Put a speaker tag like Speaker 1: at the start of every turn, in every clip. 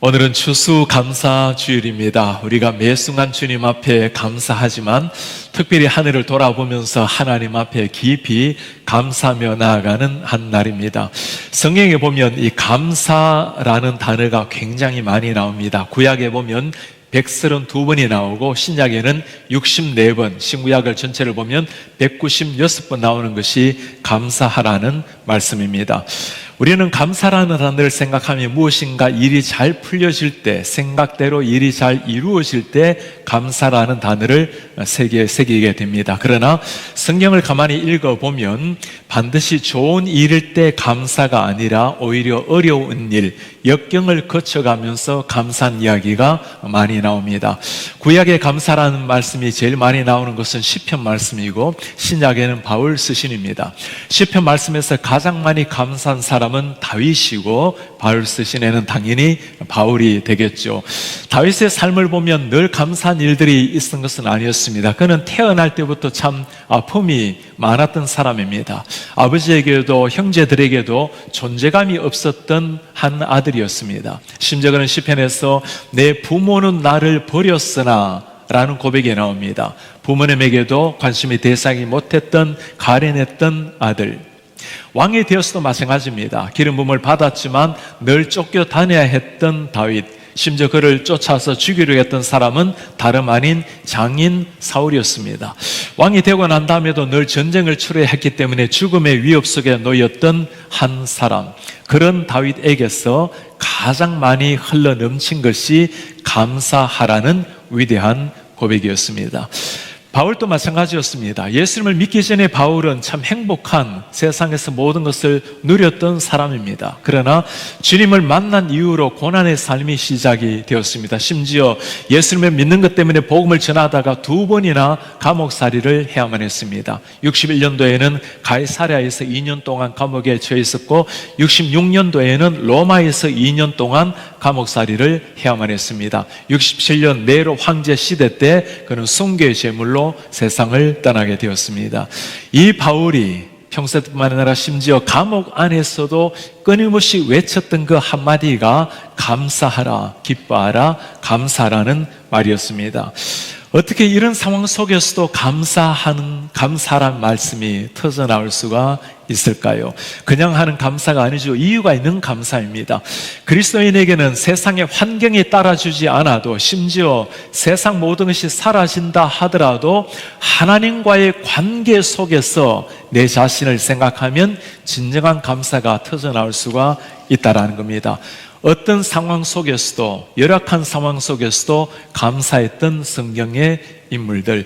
Speaker 1: 오늘은 추수감사주일입니다. 우리가 매 순간 주님 앞에 감사하지만 특별히 하늘을 돌아보면서 하나님 앞에 깊이 감사하며 나아가는 한 날입니다. 성경에 보면 이 감사라는 단어가 굉장히 많이 나옵니다. 구약에 보면 132번이 나오고 신약에는 64번, 신구약을 전체를 보면 196번 나오는 것이 감사하라는 말씀입니다. 우리는 감사라는 단어를 생각하면 무엇인가 일이 잘 풀려질 때, 생각대로 일이 잘 이루어질 때 감사라는 단어를 새기게 됩니다. 그러나 성경을 가만히 읽어보면 반드시 좋은 일일 때 감사가 아니라 오히려 어려운 일, 역경을 거쳐가면서 감사한 이야기가 많이 나옵니다. 구약의 감사라는 말씀이 제일 많이 나오는 것은 시편 말씀이고 신약에는 바울 서신입니다. 시편 말씀에서 가장 많이 감사한 사람은 다윗이고 바울 서신에는 당연히 바울이 되겠죠. 다윗의 삶을 보면 늘 감사한 일들이 있었던 것은 아니었습니다. 그는 태어날 때부터 참 아픔이 많았던 사람입니다. 아버지에게도 형제들에게도 존재감이 없었던 한 아들이었습니다. 심지어 그는 시편에서 내 부모는 나를 버렸으나 라는 고백이 나옵니다. 부모님에게도 관심이 대상이 못했던 가련했던 아들. 왕이 되었어도 마찬가지입니다. 기름 부음을 받았지만 늘 쫓겨 다녀야 했던 다윗. 심지어 그를 쫓아서 죽이려 했던 사람은 다름 아닌 장인 사울이었습니다. 왕이 되고 난 다음에도 늘 전쟁을 치러야 했기 때문에 죽음의 위협 속에 놓였던 한 사람. 그런 다윗에게서 가장 많이 흘러넘친 것이 감사하라는 위대한 고백이었습니다. 바울도 마찬가지였습니다. 예수님을 믿기 전에 바울은 참 행복한 세상에서 모든 것을 누렸던 사람입니다. 그러나 주님을 만난 이후로 고난의 삶이 시작이 되었습니다. 심지어 예수님을 믿는 것 때문에 복음을 전하다가 2번이나 감옥살이를 해야만 했습니다. 61년도에는 가이사랴에서 2년 동안 감옥에 처해 있었고 66년도에는 로마에서 2년 동안 감옥살이를 해야만 했습니다. 67년 네로 황제 시대 때 그는 순교의 제물로 세상을 떠나게 되었습니다. 이 바울이 평소뿐만 아니라 심지어 감옥 안에서도 끊임없이 외쳤던 그 한마디가 감사하라, 기뻐하라, 감사라는 말이었습니다. 어떻게 이런 상황 속에서도 감사라는 말씀이 터져나올 수가 있을까요? 그냥 하는 감사가 아니죠. 이유가 있는 감사입니다. 그리스도인에게는 세상의 환경이 따라주지 않아도 심지어 세상 모든 것이 사라진다 하더라도 하나님과의 관계 속에서 내 자신을 생각하면 진정한 감사가 터져나올 수가 있다는 겁니다. 어떤 상황 속에서도, 열악한 상황 속에서도 감사했던 성경의 인물들.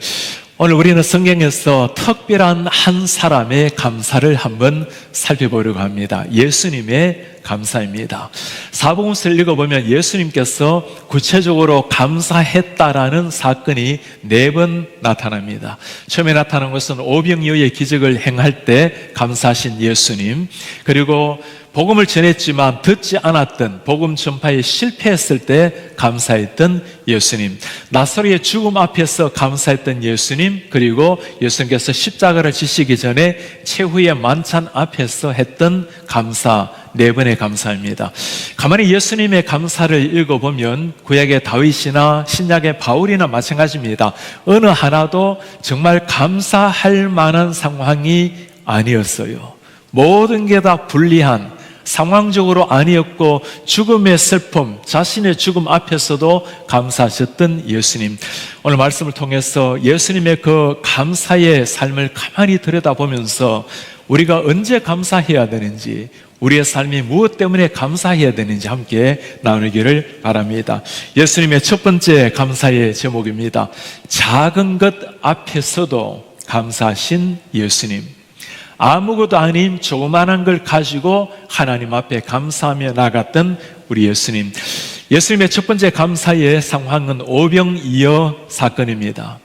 Speaker 1: 오늘 우리는 성경에서 특별한 한 사람의 감사를 한번 살펴보려고 합니다. 예수님의 감사입니다. 사복음서를 읽어보면 예수님께서 구체적으로 감사했다라는 사건이 4번 나타납니다. 처음에 나타난 것은 오병이어의 기적을 행할 때 감사하신 예수님, 그리고 복음을 전했지만 듣지 않았던, 복음 전파에 실패했을 때 감사했던 예수님, 나사로의 죽음 앞에서 감사했던 예수님, 그리고 예수님께서 십자가를 지시기 전에 최후의 만찬 앞에서 했던 감사, 4번의 감사입니다. 가만히 예수님의 감사를 읽어보면 구약의 다윗이나 신약의 바울이나 마찬가지입니다. 어느 하나도 정말 감사할 만한 상황이 아니었어요. 모든 게 다 불리한, 상황적으로 아니었고 죽음의 슬픔, 자신의 죽음 앞에서도 감사하셨던 예수님. 오늘 말씀을 통해서 예수님의 그 감사의 삶을 가만히 들여다보면서 우리가 언제 감사해야 되는지, 우리의 삶이 무엇 때문에 감사해야 되는지 함께 나누기를 바랍니다. 예수님의 첫 번째 감사의 제목입니다. 작은 것 앞에서도 감사하신 예수님. 아무것도 아닌 조그만한 걸 가지고 하나님 앞에 감사하며 나갔던 우리 예수님. 예수님의 첫 번째 감사의 상황은 오병이어 사건입니다.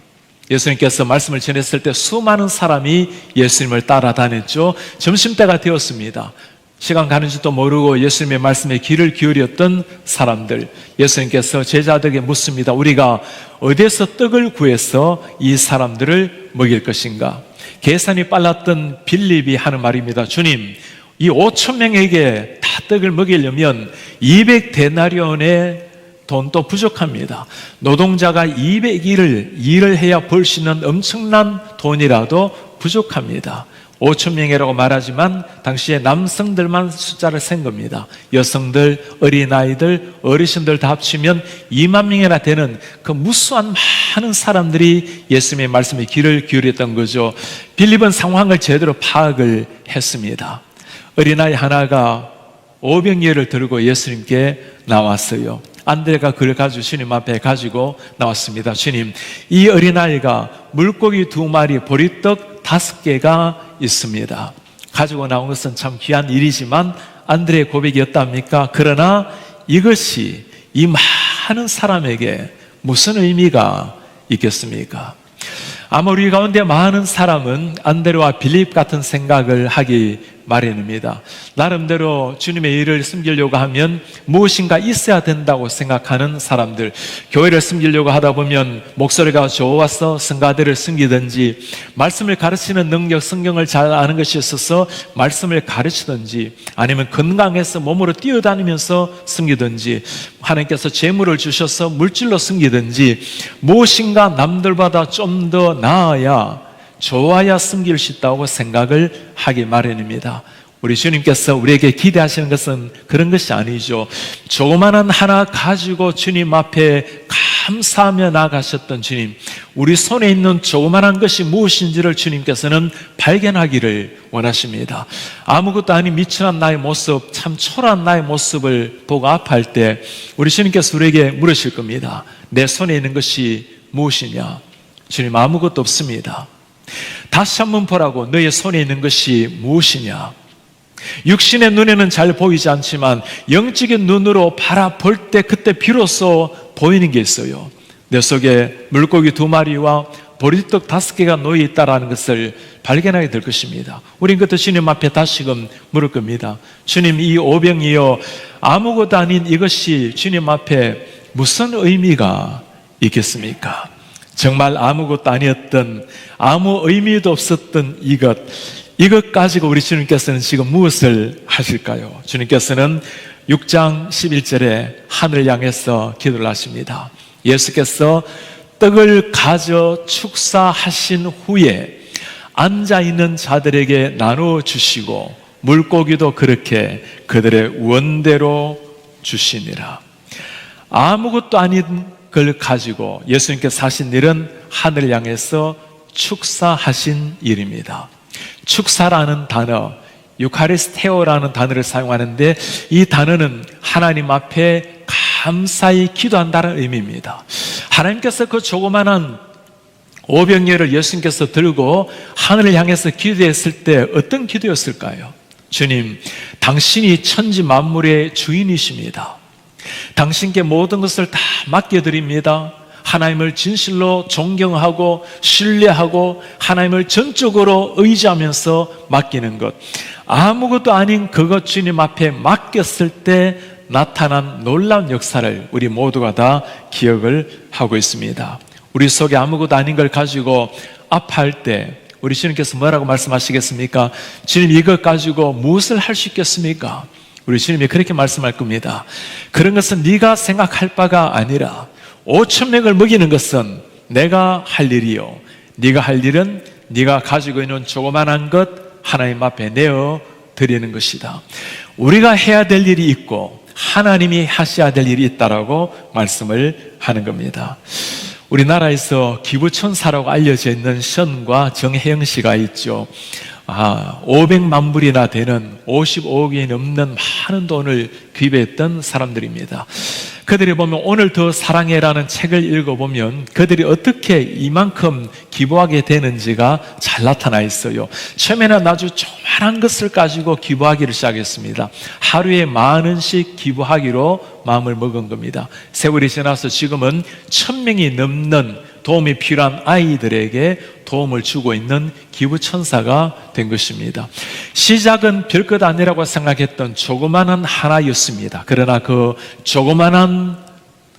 Speaker 1: 예수님께서 말씀을 전했을 때 수많은 사람이 예수님을 따라다녔죠. 점심때가 되었습니다. 시간 가는지도 모르고 예수님의 말씀에 귀를 기울였던 사람들, 예수님께서 제자들에게 묻습니다. 우리가 어디에서 떡을 구해서 이 사람들을 먹일 것인가? 계산이 빨랐던 빌립이 하는 말입니다. 주님, 이 5천 명에게 다 떡을 먹이려면 200데나리온의 돈도 부족합니다. 노동자가 200일을 일을 해야 벌 수 있는 엄청난 돈이라도 부족합니다. 5천 명이라고 말하지만 당시에 남성들만 숫자를 센 겁니다. 여성들, 어린아이들, 어르신들 다 합치면 2만 명이나 되는 그 무수한 많은 사람들이 예수님의 말씀에 귀를 기울였던 거죠. 빌립은 상황을 제대로 파악을 했습니다. 어린아이 하나가 오병이어를 들고 예수님께 나왔어요. 안드레가 그를 가지고 주님 앞에 가지고 나왔습니다. 주님, 이 어린아이가 물고기 2마리, 보리떡 5개가 있습니다. 가지고 나온 것은 참 귀한 일이지만 안드레의 고백이었답니까? 그러나 이것이 이 많은 사람에게 무슨 의미가 있겠습니까? 아마 우리 가운데 많은 사람은 안드레와 빌립 같은 생각을 하기 마련입니다. 나름대로 주님의 일을 섬기려고 하면 무엇인가 있어야 된다고 생각하는 사람들, 교회를 섬기려고 하다 보면 목소리가 좋아서 성가대를 섬기든지, 말씀을 가르치는 능력, 성경을 잘 아는 것이 있어서 말씀을 가르치든지, 아니면 건강해서 몸으로 뛰어다니면서 섬기든지, 하나님께서 재물을 주셔서 물질로 섬기든지, 무엇인가 남들보다 좀 더 나아야, 좋아야 섬길 수 있다고 생각을 하기 마련입니다. 우리 주님께서 우리에게 기대하시는 것은 그런 것이 아니죠. 조그마한 하나 가지고 주님 앞에 감사하며 나가셨던 주님, 우리 손에 있는 조그마한 것이 무엇인지를 주님께서는 발견하기를 원하십니다. 아무것도 아닌 미천한 나의 모습, 참 초라한 나의 모습을 보고 아파할 때 우리 주님께서 우리에게 물으실 겁니다. 내 손에 있는 것이 무엇이냐? 주님, 아무것도 없습니다. 다시 한번 보라고. 너의 손에 있는 것이 무엇이냐? 육신의 눈에는 잘 보이지 않지만 영적인 눈으로 바라볼 때 그때 비로소 보이는 게 있어요. 내 속에 물고기 2마리와 보리떡 5개가 놓여 있다는 것을 발견하게 될 것입니다. 우린 그때 주님 앞에 다시금 물을 겁니다. 주님, 이 오병이어 아무것도 아닌 이것이 주님 앞에 무슨 의미가 있겠습니까? 정말 아무것도 아니었던, 아무 의미도 없었던 이것 가지고 우리 주님께서는 지금 무엇을 하실까요? 주님께서는 6장 11절에 하늘을 향해서 기도를 하십니다. 예수께서 떡을 가져 축사하신 후에 앉아있는 자들에게 나누어 주시고 물고기도 그렇게 그들의 원대로 주시니라. 아무것도 아닌 걸 가지고 예수님께서 하신 일은 하늘을 향해서 축사하신 일입니다. 축사라는 단어, 유카리스테오라는 단어를 사용하는데, 이 단어는 하나님 앞에 감사히 기도한다는 의미입니다. 하나님께서 그 조그만한 오병이어를 예수님께서 들고 하늘을 향해서 기도했을 때 어떤 기도였을까요? 주님, 당신이 천지 만물의 주인이십니다. 당신께 모든 것을 다 맡겨드립니다. 하나님을 진실로 존경하고 신뢰하고 하나님을 전적으로 의지하면서 맡기는 것, 아무것도 아닌 그것 주님 앞에 맡겼을 때 나타난 놀라운 역사를 우리 모두가 다 기억을 하고 있습니다. 우리 속에 아무것도 아닌 걸 가지고 아파할 때 우리 주님께서 뭐라고 말씀하시겠습니까? 주님, 이것 가지고 무엇을 할 수 있겠습니까? 우리 주님이 그렇게 말씀할 겁니다. 그런 것은 네가 생각할 바가 아니라 5천 명을 먹이는 것은 내가 할 일이요, 네가 할 일은 네가 가지고 있는 조그만한 것 하나님 앞에 내어 드리는 것이다. 우리가 해야 될 일이 있고 하나님이 하셔야 될 일이 있다라고 말씀을 하는 겁니다. 우리나라에서 기부천사라고 알려져 있는 션과 정혜영 씨가 있죠. 500만 불이나 되는 55억이 넘는 많은 돈을 기부했던 사람들입니다. 그들이 보면 오늘 더 사랑해라는 책을 읽어보면 그들이 어떻게 이만큼 기부하게 되는지가 잘 나타나 있어요. 처음에는 아주 조그만한 것을 가지고 기부하기를 시작했습니다. 하루에 10,000원씩 기부하기로 마음을 먹은 겁니다. 세월이 지나서 지금은 1,000명이 넘는 도움이 필요한 아이들에게 도움을 주고 있는 기부천사가 된 것입니다. 시작은 별것 아니라고 생각했던 조그만한 하나였습니다. 그러나 그 조그만한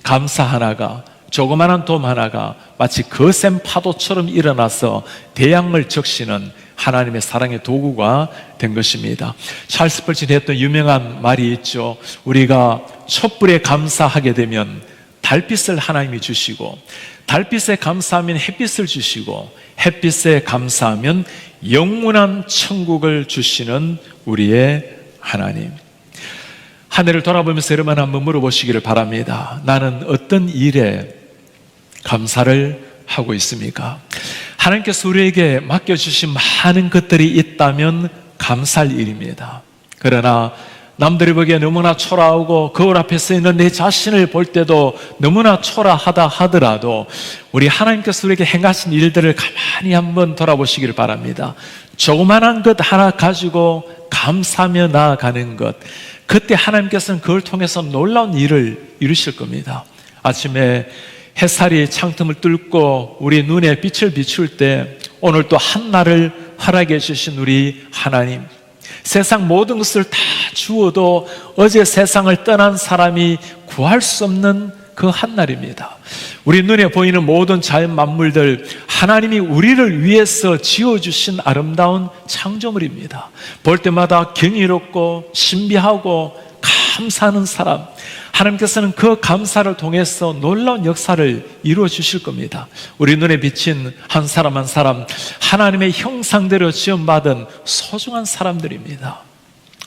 Speaker 1: 감사 하나가, 조그만한 도움 하나가 마치 거센 파도처럼 일어나서 대양을 적시는 하나님의 사랑의 도구가 된 것입니다. 찰스 벌친이 했던 유명한 말이 있죠. 우리가 촛불에 감사하게 되면 달빛을 하나님이 주시고, 달빛에 감사하면 햇빛을 주시고, 햇빛에 감사하면 영원한 천국을 주시는 우리의 하나님. 한 해를 돌아보면서 여러분 한번 물어보시기를 바랍니다. 나는 어떤 일에 감사를 하고 있습니까? 하나님께서 우리에게 맡겨주신 많은 것들이 있다면 감사할 일입니다. 그러나 남들이 보기에 너무나 초라하고 거울 앞에 서 있는 내 자신을 볼 때도 너무나 초라하다 하더라도 우리 하나님께서 우리에게 행하신 일들을 가만히 한번 돌아보시기를 바랍니다. 조그만한 것 하나 가지고 감사하며 나아가는 것, 그때 하나님께서는 그걸 통해서 놀라운 일을 이루실 겁니다. 아침에 햇살이 창틈을 뚫고 우리 눈에 빛을 비출 때 오늘 또 한날을 허락해 주신 우리 하나님, 세상 모든 것을 다 주어도 어제 세상을 떠난 사람이 구할 수 없는 그 한날입니다. 우리 눈에 보이는 모든 자연 만물들, 하나님이 우리를 위해서 지어주신 아름다운 창조물입니다. 볼 때마다 경이롭고 신비하고 감사하는 사람, 하나님께서는 그 감사를 통해서 놀라운 역사를 이루어 주실 겁니다. 우리 눈에 비친 한 사람 한 사람, 하나님의 형상대로 지음받은 소중한 사람들입니다.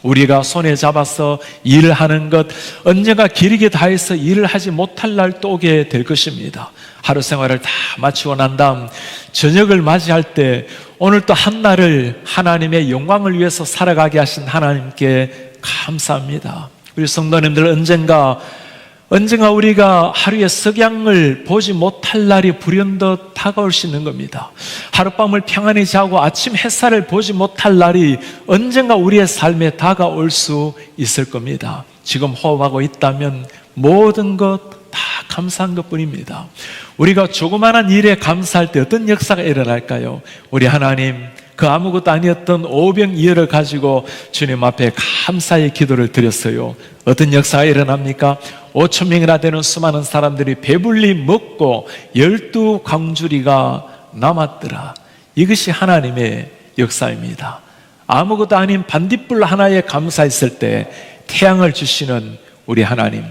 Speaker 1: 우리가 손에 잡아서 일을 하는 것, 언젠가 기르게 다해서 일을 하지 못할 날도 오게 될 것입니다. 하루 생활을 다 마치고 난 다음 저녁을 맞이할 때 오늘 또 한날을 하나님의 영광을 위해서 살아가게 하신 하나님께 감사합니다. 우리 성도님들, 언젠가 우리가 하루의 석양을 보지 못할 날이 불현듯 다가올 수 있는 겁니다. 하룻밤을 평안히 자고 아침 햇살을 보지 못할 날이 언젠가 우리의 삶에 다가올 수 있을 겁니다. 지금 호흡하고 있다면 모든 것 다 감사한 것뿐입니다. 우리가 조그마한 일에 감사할 때 어떤 역사가 일어날까요? 우리 하나님, 그 아무것도 아니었던 오병이어를 가지고 주님 앞에 감사의 기도를 드렸어요. 어떤 역사가 일어납니까? 5,000명이나 되는 수많은 사람들이 배불리 먹고 12광주리가 남았더라. 이것이 하나님의 역사입니다. 아무것도 아닌 반딧불 하나에 감사했을 때 태양을 주시는 우리 하나님.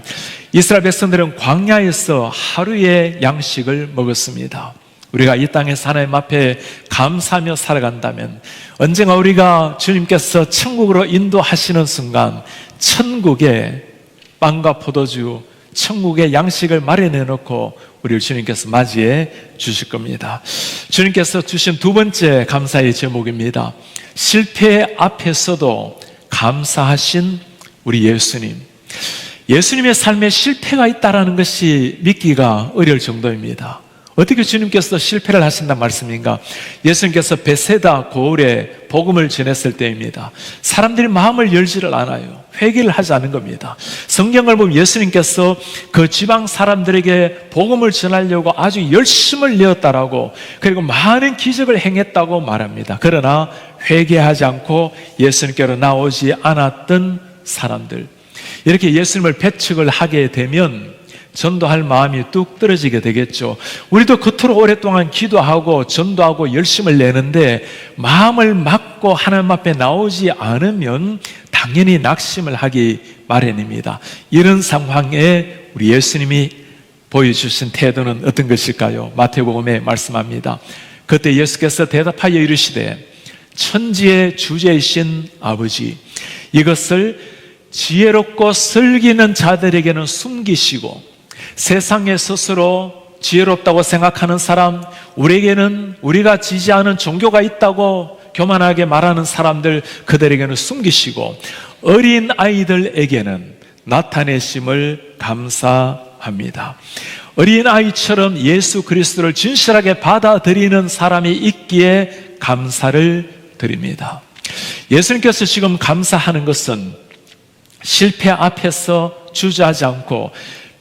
Speaker 1: 이스라엘 백성들은 광야에서 하루의 양식을 먹었습니다. 우리가 이 땅에서 하나님 앞에 감사하며 살아간다면 언젠가 우리가 주님께서 천국으로 인도하시는 순간 천국에 빵과 포도주, 천국의 양식을 마련해 놓고 우리를 주님께서 맞이해 주실 겁니다. 주님께서 주신 두 번째 감사의 제목입니다. 실패 앞에서도 감사하신 우리 예수님. 예수님의 삶에 실패가 있다는 것이 믿기가 어려울 정도입니다. 어떻게 주님께서 실패를 하신단 말씀인가? 예수님께서 베세다 고을에 복음을 전했을 때입니다. 사람들이 마음을 열지를 않아요. 회개를 하지 않은 겁니다. 성경을 보면 예수님께서 그 지방 사람들에게 복음을 전하려고 아주 열심을 내었다라고, 그리고 많은 기적을 행했다고 말합니다. 그러나 회개하지 않고 예수님께로 나오지 않았던 사람들, 이렇게 예수님을 배척을 하게 되면 전도할 마음이 뚝 떨어지게 되겠죠. 우리도 그토록 오랫동안 기도하고 전도하고 열심을 내는데 마음을 막고 하나님 앞에 나오지 않으면 당연히 낙심을 하기 마련입니다. 이런 상황에 우리 예수님이 보여주신 태도는 어떤 것일까요? 마태복음에 말씀합니다. 그때 예수께서 대답하여 이르시되, 천지의 주제이신 아버지, 이것을 지혜롭고 슬기는 자들에게는 숨기시고 세상에 스스로 지혜롭다고 생각하는 사람, 우리에게는 우리가 지지하는 종교가 있다고 교만하게 말하는 사람들, 그들에게는 숨기시고 어린 아이들에게는 나타내심을 감사합니다. 어린 아이처럼 예수 그리스도를 진실하게 받아들이는 사람이 있기에 감사를 드립니다. 예수님께서 지금 감사하는 것은 실패 앞에서 주저하지 않고,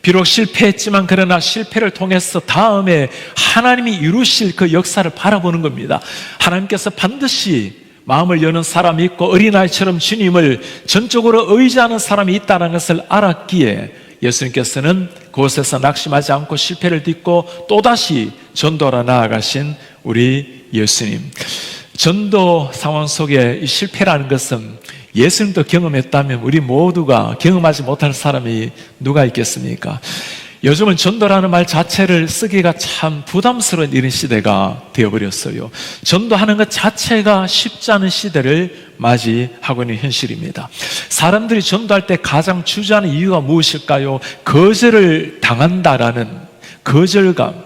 Speaker 1: 비록 실패했지만 그러나 실패를 통해서 다음에 하나님이 이루실 그 역사를 바라보는 겁니다. 하나님께서 반드시 마음을 여는 사람이 있고 어린아이처럼 주님을 전적으로 의지하는 사람이 있다는 것을 알았기에 예수님께서는 그곳에서 낙심하지 않고 실패를 딛고 또다시 전도하러 나아가신 우리 예수님. 전도 상황 속에 이 실패라는 것은 예수님도 경험했다면 우리 모두가 경험하지 못할 사람이 누가 있겠습니까? 요즘은 전도라는 말 자체를 쓰기가 참 부담스러운 이런 시대가 되어버렸어요. 전도하는 것 자체가 쉽지 않은 시대를 맞이하고 있는 현실입니다. 사람들이 전도할 때 가장 주저하는 이유가 무엇일까요? 거절을 당한다라는 거절감.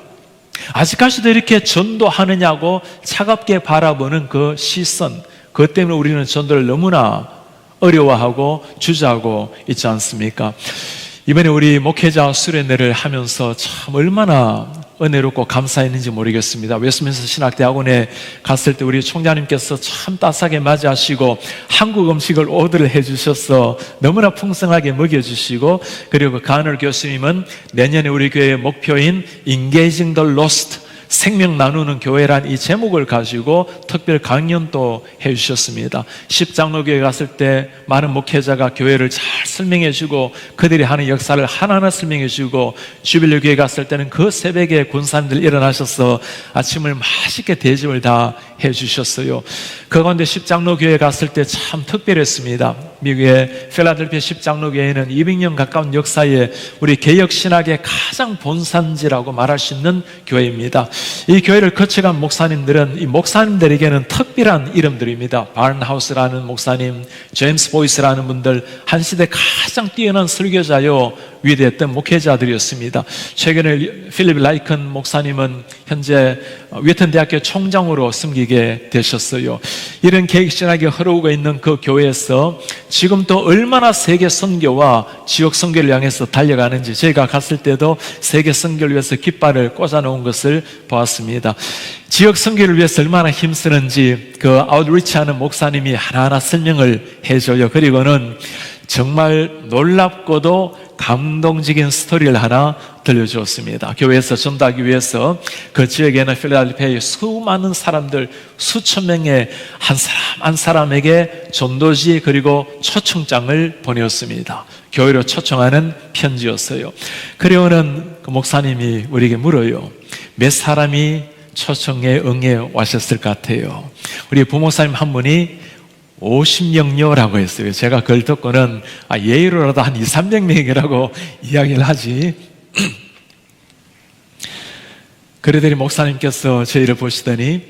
Speaker 1: 아직까지도 이렇게 전도하느냐고 차갑게 바라보는 그 시선, 그것 때문에 우리는 전도를 너무나 어려워하고 주저하고 있지 않습니까? 이번에 우리 목회자 수련회를 하면서 참 얼마나 은혜롭고 감사했는지 모르겠습니다. 웨스트민스터 신학대학원에 갔을 때 우리 총장님께서 참 따스하게 맞이하시고 한국 음식을 오더를 해주셔서 너무나 풍성하게 먹여주시고, 그리고 간을 교수님은 내년에 우리 교회의 목표인 Engaging the Lost, 생명 나누는 교회란 이 제목을 가지고 특별 강연도 해주셨습니다. 십장로교회 갔을 때 많은 목회자가 교회를 잘 설명해주고 그들이 하는 역사를 하나하나 설명해주고, 주빌리교회 갔을 때는 그 새벽에 군사님들 일어나셔서 아침을 맛있게 대접을 다 해주셨어요. 그 가운데 십장로교회 갔을 때 참 특별했습니다. 미국의 필라델피아 십장로교회는 200년 가까운 역사에 우리 개혁신학의 가장 본산지라고 말할 수 있는 교회입니다. 이 교회를 거쳐간 목사님들은 이 목사님들에게는 특별한 이름들입니다. 바른하우스라는 목사님, 제임스 보이스라는 분들, 한 시대 가장 뛰어난 설교자요 위대했던 목회자들이었습니다. 최근에 필립 라이큰 목사님은 현재 웨튼 대학교 총장으로 섬기게 되셨어요. 이런 개혁신학이 흐르고 있는 그 교회에서 지금 또 얼마나 세계 선교와 지역 선교를 향해서 달려가는지, 저희가 갔을 때도 세계 선교를 위해서 깃발을 꽂아놓은 것을 보았습니다. 지역 선교를 위해서 얼마나 힘쓰는지 그 아웃리치하는 목사님이 하나하나 설명을 해줘요. 그리고는 정말 놀랍고도 감동적인 스토리를 하나 들려주었습니다. 교회에서 전도하기 위해서 그 지역에는 필라델피아의 수많은 사람들, 수천 명의 한 사람 한 사람에게 전도지 그리고 초청장을 보내었습니다. 교회로 초청하는 편지였어요. 그리고는 그 목사님이 우리에게 물어요. 몇 사람이 초청에 응해 와셨을 것 같아요? 우리 부목사님 한 분이 50명요라고 했어요. 제가 그걸 듣고는 예의로라도 한 200~300명이라고 이야기를 하지. 그러더니 목사님께서 저희를 보시더니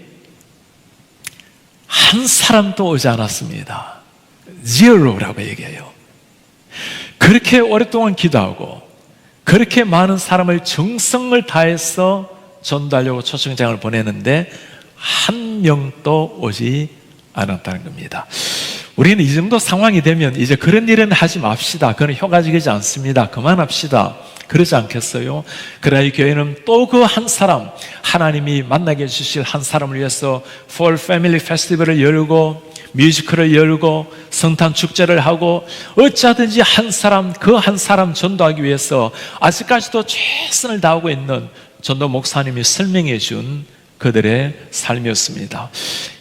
Speaker 1: 한 사람도 오지 않았습니다. zero라고 얘기해요. 그렇게 오랫동안 기도하고 그렇게 많은 사람을 정성을 다해서 전도하려고 초청장을 보내는데 한 명도 오지 않았다는 겁니다. 우리는 이 정도 상황이 되면 이제 그런 일은 하지 맙시다. 그건 효과적이지 않습니다. 그만합시다. 그러지 않겠어요? 그러나 이 교회는 또 그 한 사람, 하나님이 만나게 해주실 한 사람을 위해서 Fall Family Festival을 열고 뮤지컬을 열고 성탄 축제를 하고 어찌하든지 한 사람, 그 한 사람 전도하기 위해서 아직까지도 최선을 다하고 있는 전도 목사님이 설명해 준 그들의 삶이었습니다.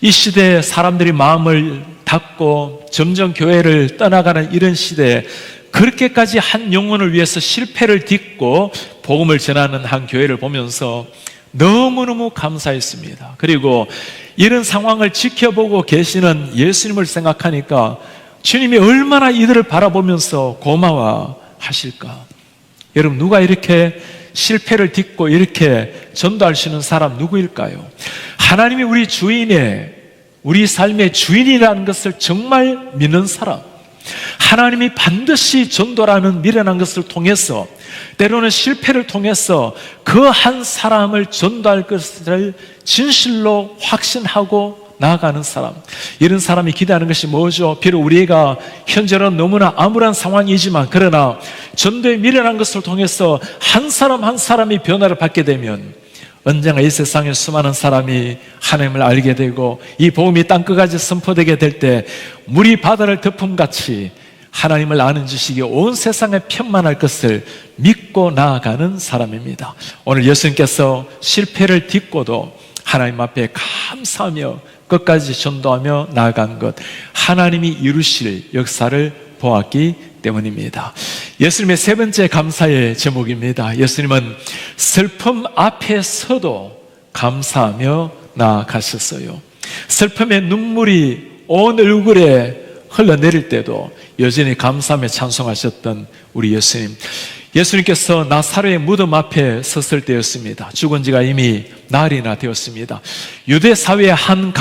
Speaker 1: 이 시대에 사람들이 마음을 닫고 점점 교회를 떠나가는 이런 시대에 그렇게까지 한 영혼을 위해서 실패를 딛고 복음을 전하는 한 교회를 보면서 너무너무 감사했습니다. 그리고 이런 상황을 지켜보고 계시는 예수님을 생각하니까 주님이 얼마나 이들을 바라보면서 고마워하실까. 여러분, 누가 이렇게 실패를 딛고 이렇게 전도할 수 있는 사람 누구일까요? 하나님이 우리 주인의, 우리 삶의 주인이라는 것을 정말 믿는 사람, 하나님이 반드시 전도라는 미련한 것을 통해서, 때로는 실패를 통해서 그 한 사람을 전도할 것을 진실로 확신하고 나아가는 사람, 이런 사람이 기대하는 것이 뭐죠? 비록 우리가 현재는 너무나 암울한 상황이지만, 그러나 전도의 미련한 것을 통해서 한 사람 한 사람이 변화를 받게 되면 언젠가 이 세상에 수많은 사람이 하나님을 알게 되고 이 복음이 땅끝까지 선포되게 될 때 물이 바다를 덮음같이 하나님을 아는 지식이 온 세상에 편만할 것을 믿고 나아가는 사람입니다. 오늘 예수님께서 실패를 딛고도 하나님 앞에 감사하며 끝까지 전도하며 나아간 것, 하나님이 이루실 역사를 보았기 때문입니다. 예수님의 세 번째 감사의 제목입니다. 예수님은 슬픔 앞에서도 감사하며 나아가셨어요. 슬픔의 눈물이 온 얼굴에 흘러내릴 때도 여전히 감사하며 찬송하셨던 우리 예수님. 예수님께서 나사로의 무덤 앞에 섰을 때였습니다. 죽은 지가 이미 날이나 되었습니다. 유대 사회의 한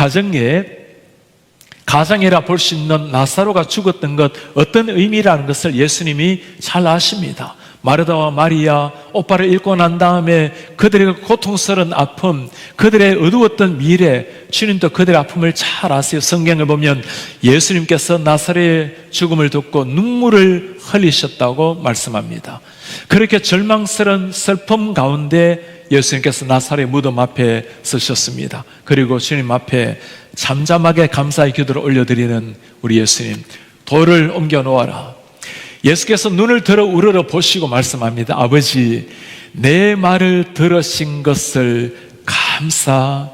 Speaker 1: 가정이라 볼 수 있는 나사로가 죽었던 것, 어떤 의미라는 것을 예수님이 잘 아십니다. 마르다와 마리아 오빠를 잃고 난 다음에 그들의 고통스러운 아픔, 그들의 어두웠던 미래, 주님도 그들의 아픔을 잘 아세요. 성경을 보면 예수님께서 나사로의 죽음을 듣고 눈물을 흘리셨다고 말씀합니다. 그렇게 절망스러운 슬픔 가운데 예수님께서 나사로의 무덤 앞에 서셨습니다. 그리고 주님 앞에 잠잠하게 감사의 기도를 올려드리는 우리 예수님, 돌을 옮겨 놓아라. 예수께서 눈을 들어 우러러 보시고 말씀합니다. 아버지, 내 말을 들으신 것을 감사합니다.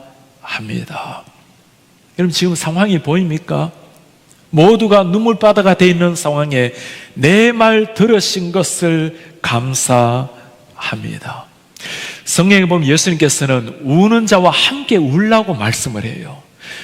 Speaker 1: 여러분, 지금 상황이 보입니까? 모두가 눈물바다가 되어 있는 상황에 내 말 들으신 것을 감사합니다. 성경에 보면 예수님께서는 우는 자와 함께 울라고 말씀을 해요.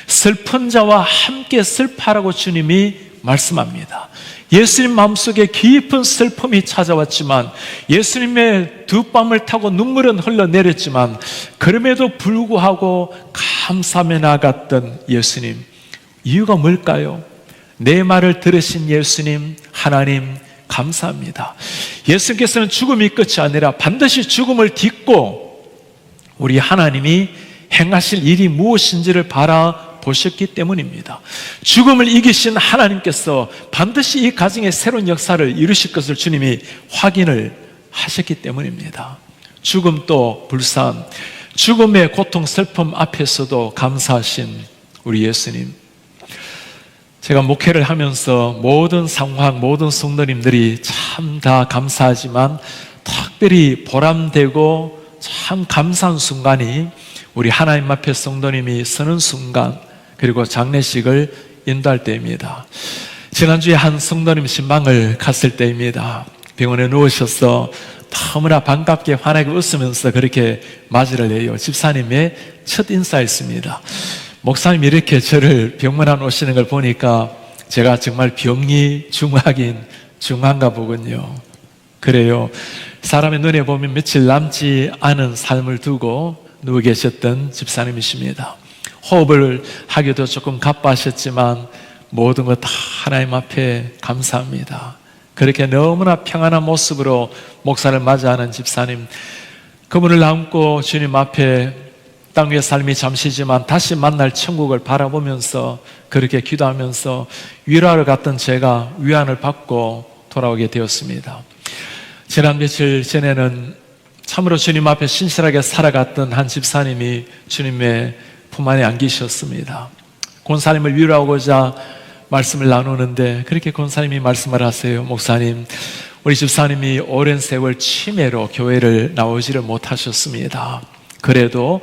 Speaker 1: 슬픈 자와 함께 슬퍼하라고 주님이 말씀합니다. 예수님 마음속에 깊은 슬픔이 찾아왔지만, 예수님의 두 뺨을 타고 눈물은 흘러내렸지만, 그럼에도 불구하고 감사하며 나아갔던 예수님. 이유가 뭘까요? 내 말을 들으신 예수님, 하나님 감사합니다. 예수님께서는 죽음이 끝이 아니라 반드시 죽음을 딛고 우리 하나님이 행하실 일이 무엇인지를 바라보셨기 때문입니다. 죽음을 이기신 하나님께서 반드시 이 가정의 새로운 역사를 이루실 것을 주님이 확인을 하셨기 때문입니다. 죽음도 불쌍, 죽음의 고통, 슬픔 앞에서도 감사하신 우리 예수님. 제가 목회를 하면서 모든 상황, 모든 성도님들이 참 다 감사하지만 특별히 보람되고 참 감사한 순간이 우리 하나님 앞에 성도님이 서는 순간, 그리고 장례식을 인도할 때입니다. 지난주에 한 성도님 신방을 갔을 때입니다. 병원에 누우셔서 너무나 반갑게 환하게 웃으면서 그렇게 맞이를 해요. 집사님의 첫 인사였습니다. 목사님이 이렇게 저를 병문안 오시는 걸 보니까 제가 정말 병이 중한가 보군요. 그래요. 사람의 눈에 보면 며칠 남지 않은 삶을 두고 누워 계셨던 집사님이십니다. 호흡을 하기도 조금 가빠하셨지만 모든 것 다 하나님 앞에 감사합니다. 그렇게 너무나 평안한 모습으로 목사를 맞이하는 집사님, 그분을 안고 주님 앞에 땅 위의 삶이 잠시지만 다시 만날 천국을 바라보면서 그렇게 기도하면서 위로하러 갔던 제가 위안을 받고 돌아오게 되었습니다. 지난 며칠 전에는 참으로 주님 앞에 신실하게 살아갔던 한 집사님이 주님의 품 안에 안기셨습니다. 권사님을 위로하고자 말씀을 나누는데 그렇게 권사님이 말씀을 하세요. 목사님, 우리 집사님이 오랜 세월 치매로 교회를 나오지를 못하셨습니다. 그래도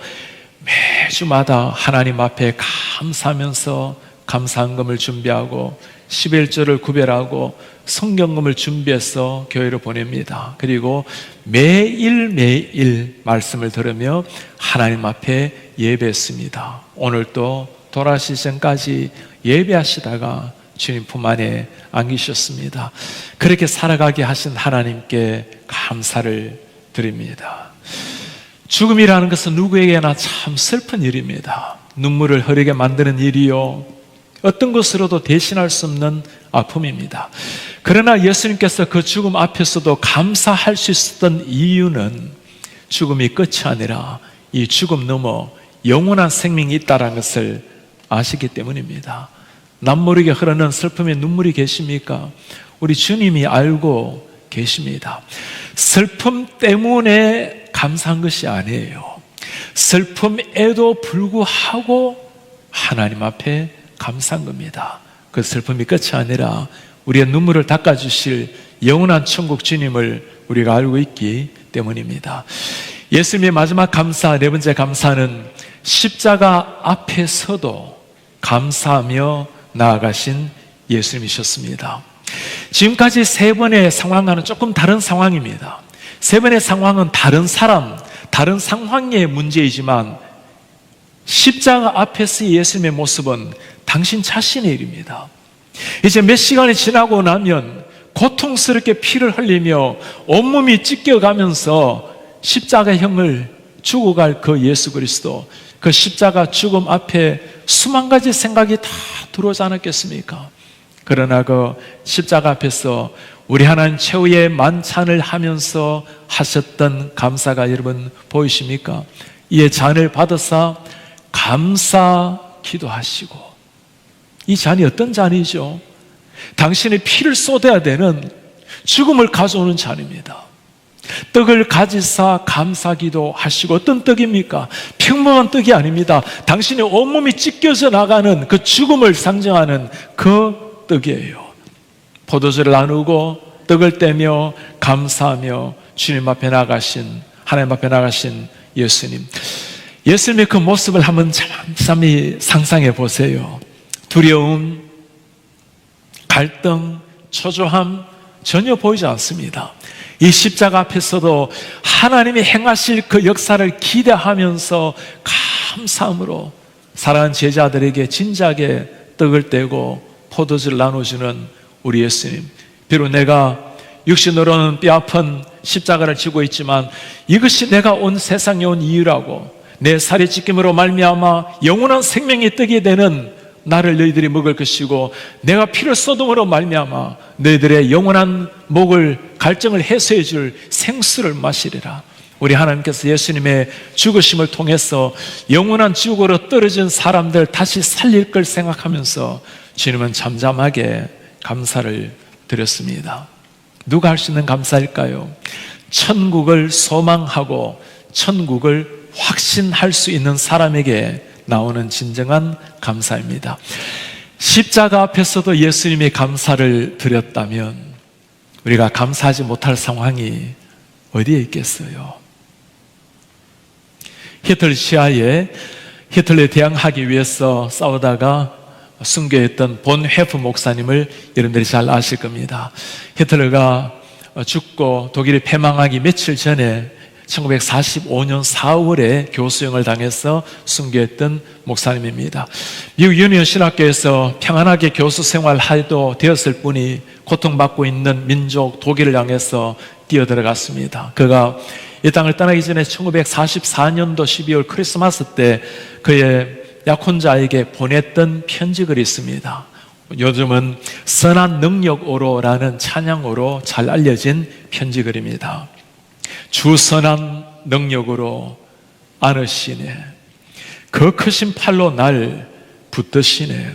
Speaker 1: 매주마다 하나님 앞에 감사하면서 감사한금을 준비하고 11조를 구별하고 성경금을 준비해서 교회로 보냅니다. 그리고 매일매일 말씀을 들으며 하나님 앞에 예배했습니다. 오늘도 돌아가시기 전까지 예배하시다가 주님 품 안에 안기셨습니다. 그렇게 살아가게 하신 하나님께 감사를 드립니다. 죽음이라는 것은 누구에게나 참 슬픈 일입니다. 눈물을 흐르게 만드는 일이요, 어떤 것으로도 대신할 수 없는 아픔입니다. 그러나 예수님께서 그 죽음 앞에서도 감사할 수 있었던 이유는 죽음이 끝이 아니라 이 죽음 넘어 영원한 생명이 있다는 것을 아시기 때문입니다. 남모르게 흐르는 슬픔의 눈물이 계십니까? 우리 주님이 알고 계십니다. 슬픔 때문에 감사한 것이 아니에요. 슬픔에도 불구하고 하나님 앞에 감사한 겁니다. 그 슬픔이 끝이 아니라 우리의 눈물을 닦아주실 영원한 천국 주님을 우리가 알고 있기 때문입니다. 예수님의 마지막 감사, 네 번째 감사는 십자가 앞에서도 감사하며 나아가신 예수님이셨습니다. 지금까지 세 번의 상황과는 조금 다른 상황입니다. 세 번의 상황은 다른 사람, 다른 상황의 문제이지만 십자가 앞에서 예수님의 모습은 당신 자신의 일입니다. 이제 몇 시간이 지나고 나면 고통스럽게 피를 흘리며 온몸이 찢겨가면서 십자가형을 죽어갈 그 예수 그리스도, 그 십자가 죽음 앞에 수만 가지 생각이 다 들어오지 않았겠습니까? 그러나 그 십자가 앞에서 우리 하나님 최후의 만찬을 하면서 하셨던 감사가 여러분 보이십니까? 이에 잔을 받으사 감사 기도하시고, 이 잔이 어떤 잔이죠? 당신의 피를 쏟아야 되는 죽음을 가져오는 잔입니다. 떡을 가지사 감사기도 하시고, 어떤 떡입니까? 평범한 떡이 아닙니다. 당신의 온몸이 찢겨져 나가는 그 죽음을 상징하는 그 떡이에요. 포도주를 나누고 떡을 떼며 감사하며 주님 앞에 나가신, 하나님 앞에 나가신 예수님, 예수님의 그 모습을 한번 잠시 상상해 보세요. 두려움, 갈등, 초조함 전혀 보이지 않습니다. 이 십자가 앞에서도 하나님이 행하실 그 역사를 기대하면서 감사함으로 사랑하는 제자들에게 진작에 떡을 떼고 포도주를 나눠주는 우리 예수님, 비록 내가 육신으로는 뼈아픈 십자가를 지고 있지만 이것이 내가 온 세상에 온 이유라고, 내 살이 찢김으로 말미암아 영원한 생명이 뜨게 되는 나를 너희들이 먹을 것이고, 내가 피를 쏟음으로 말미암아 너희들의 영원한 목을 갈증을 해소해 줄 생수를 마시리라. 우리 하나님께서 예수님의 죽으심을 통해서 영원한 지옥으로 떨어진 사람들 다시 살릴 걸 생각하면서 주님은 잠잠하게 감사를 드렸습니다. 누가 할 수 있는 감사일까요? 천국을 소망하고 천국을 확신할 수 있는 사람에게 나오는 진정한 감사입니다. 십자가 앞에서도 예수님이 감사를 드렸다면 우리가 감사하지 못할 상황이 어디에 있겠어요? 히틀러 시하에 히틀러에 대항하기 위해서 싸우다가 순교했던 본 헤프 목사님을 여러분들이 잘 아실 겁니다. 히틀러가 죽고 독일이 패망하기 며칠 전에 1945년 4월에 교수형을 당해서 순교했던 목사님입니다. 미국 유니온 신학교에서 평안하게 교수 생활하도 되었을 뿐이 고통받고 있는 민족 독일을 향해서 뛰어들어갔습니다. 그가 이 땅을 떠나기 전에 1944년도 12월 크리스마스 때 그의 약혼자에게 보냈던 편지글이 있습니다. 요즘은 선한 능력으로라는 찬양으로 잘 알려진 편지글입니다. 주 선한 능력으로 안으시네, 그 크신 팔로 날 붙드시네,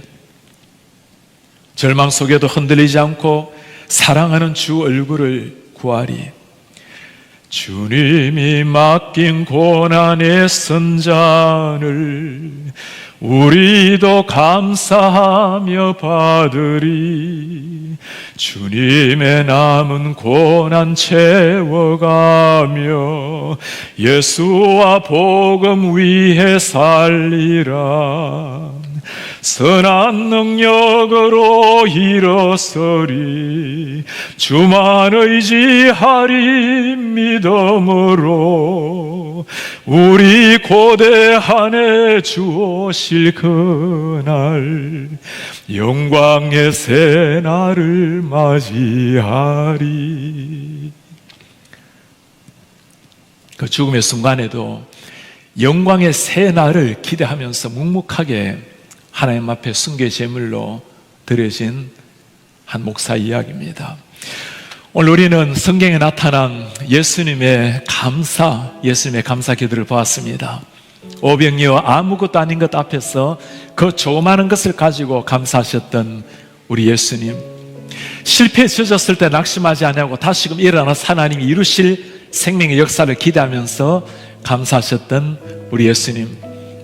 Speaker 1: 절망 속에도 흔들리지 않고 사랑하는 주 얼굴을 구하리. 주님이 맡긴 고난의 선잔을 우리도 감사하며 받으리. 주님의 남은 고난 채워가며 예수와 복음 위해 살리라. 선한 능력으로 일어서리. 주만 의지하리 믿음으로. 우리 고대한에 주오실 그날 영광의 새날을 맞이하리. 그 죽음의 순간에도 영광의 새날을 기대하면서 묵묵하게 하나님 앞에 순교 제물로 드려진 한 목사 이야기입니다. 오늘 우리는 성경에 나타난 예수님의 감사 기도를 보았습니다. 오병이어 아무것도 아닌 것 앞에서 그 조그마한 것을 가지고 감사하셨던 우리 예수님, 실패에 젖었을 때 낙심하지 아니하고 다시금 일어나서 하나님이 이루실 생명의 역사를 기대하면서 감사하셨던 우리 예수님,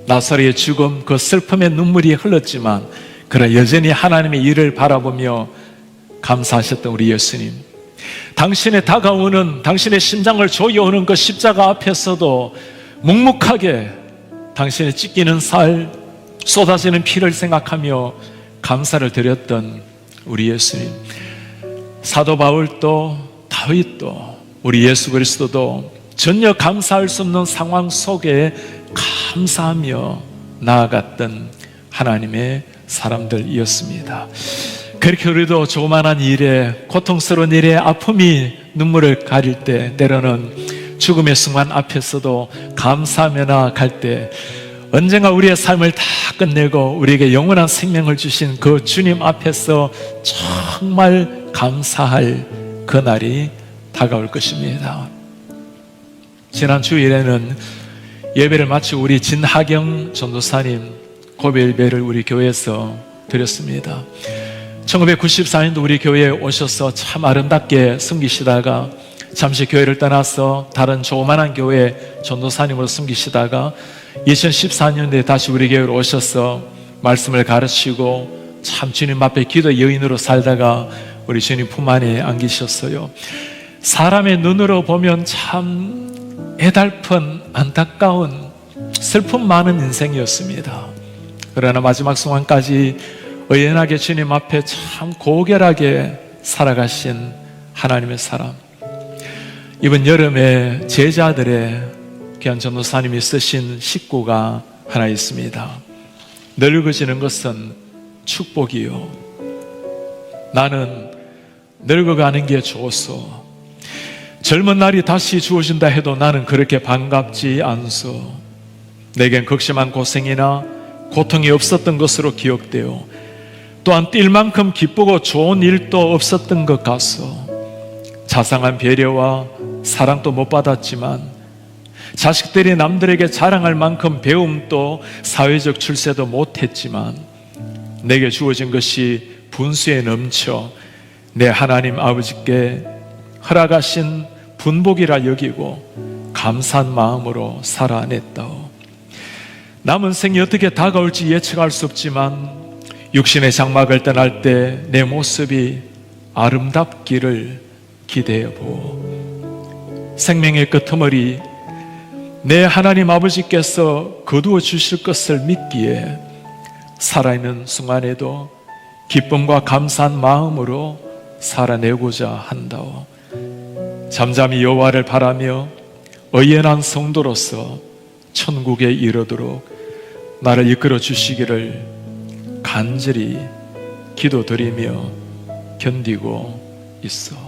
Speaker 1: 나사로의 죽음, 그 슬픔의 눈물이 흘렀지만 그러나 여전히 하나님의 일을 바라보며 감사하셨던 우리 예수님, 당신의 다가오는, 당신의 심장을 조여오는 그 십자가 앞에서도 묵묵하게 당신의 찢기는 살, 쏟아지는 피를 생각하며 감사를 드렸던 우리 예수님, 사도 바울도 다윗도 우리 예수 그리스도도 전혀 감사할 수 없는 상황 속에 감사하며 나아갔던 하나님의 사람들이었습니다. 그렇게 우리도 조그마한 일에, 고통스러운 일에 아픔이 눈물을 가릴 때, 때로는 죽음의 순간 앞에서도 감사하며 나아갈 때, 언젠가 우리의 삶을 다 끝내고 우리에게 영원한 생명을 주신 그 주님 앞에서 정말 감사할 그날이 다가올 것입니다. 지난 주일에는 예배를 마치고 우리 진하경 전도사님 고별 예배를 우리 교회에서 드렸습니다. 1994년도 우리 교회에 오셔서 참 아름답게 섬기시다가 잠시 교회를 떠나서 다른 조그만한 교회 전도사님으로 섬기시다가 2014년도에 다시 우리 교회로 오셔서 말씀을 가르치고 참 주님 앞에 기도 여인으로 살다가 우리 주님 품 안에 안기셨어요. 사람의 눈으로 보면 참 애달픈 안타까운 슬픔 많은 인생이었습니다. 그러나 마지막 순간까지 의연하게 주님 앞에 참 고결하게 살아가신 하나님의 사람. 이번 여름에 제자들의 귀한 전도사님이 쓰신 식구가 하나 있습니다. 늙어지는 것은 축복이요, 나는 늙어가는 게 좋소. 젊은 날이 다시 주어진다 해도 나는 그렇게 반갑지 않소. 내겐 극심한 고생이나 고통이 없었던 것으로 기억되어 또한 뛸 만큼 기쁘고 좋은 일도 없었던 것 같소. 자상한 배려와 사랑도 못 받았지만 자식들이 남들에게 자랑할 만큼 배움도 사회적 출세도 못했지만 내게 주어진 것이 분수에 넘쳐 내 하나님 아버지께 허락하신 분복이라 여기고 감사한 마음으로 살아냈다오. 남은 생이 어떻게 다가올지 예측할 수 없지만 육신의 장막을 떠날 때 내 모습이 아름답기를 기대해보오. 생명의 끄트머리 내 하나님 아버지께서 거두어 주실 것을 믿기에 살아있는 순간에도 기쁨과 감사한 마음으로 살아내고자 한다오. 잠잠히 여호와를 바라며 의연한 성도로서 천국에 이르도록 나를 이끌어 주시기를 간절히 기도드리며 견디고 있어.